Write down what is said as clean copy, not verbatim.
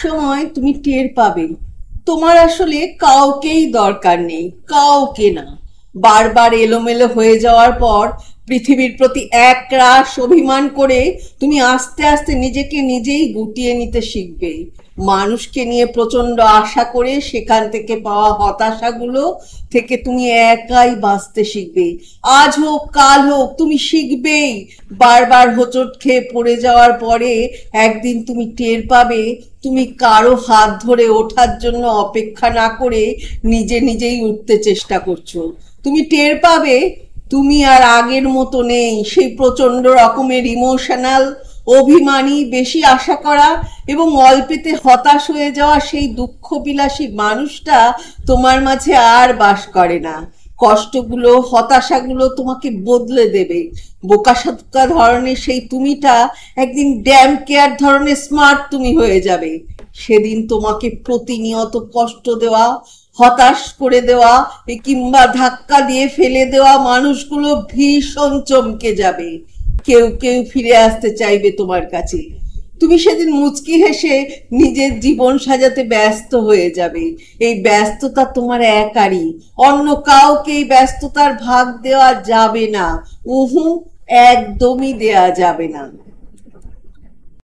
সময় তুমি টের পাবে তোমার আসলে কাউকেই দরকার নেই, কাউকে না। বারবার এলোমেলো হয়ে যাওয়ার পর পৃথিবীর প্রতি একরাশ অভিমান করে তুমি আস্তে আস্তে নিজেকে নিজেই গুটিয়ে নিতে শিখবে। মানুষকে নিয়ে প্রচন্ড আশা করে সেখান থেকে পাওয়া হতাশাগুলো থেকে তুমি একাই বাঁচতে শিখবে। আজ হোক কাল হোক তুমি শিখবেই। বারবার হোঁচট খেয়ে পড়ে যাওয়ার পরে একদিন তুমি টের পাবে তুমি কারো হাত ধরে ওঠার জন্য অপেক্ষা না করে নিজে নিজেই উঠতে চেষ্টা করছো। তুমি টের পাবে তুমি আর আগের মতো নেই। সেই প্রচন্ড রকমের ইমোশনাল অভিমানী, বেশি আশা করা এবং অল্পেতে হতাশ হয়ে যাওয়া সেই দুঃখ বিলাসী মানুষটা তোমার মাঝে আর বাস করে না। কষ্টগুলো, হতাশাগুলো তোমাকে বদলে দেবে। বোকাশোকা ধরনের সেই তুমিটা একদিন ড্যাম কেয়ার ধরনের স্মার্ট তুমি হয়ে যাবে। সেদিন তোমাকে প্রতিনিয়ত কষ্ট দেওয়া, হতাশ করে দেওয়া কিংবা ধাক্কা দিয়ে ফেলে দেওয়া মানুষগুলো ভীষণ চমকে যাবে। কেউ কেউ ফিরে আসতে চাইবে তোমার কাছে। তুমি সেদিন মুচকি হেসে নিজের জীবন সাজাতে ব্যস্ত হয়ে যাবে। এই ব্যস্ততা তোমার একারই, অন্য কাউকে এই ব্যস্ততার ভাগ দেওয়া যাবে না। উহু, একদমই দেয়া যাবে না।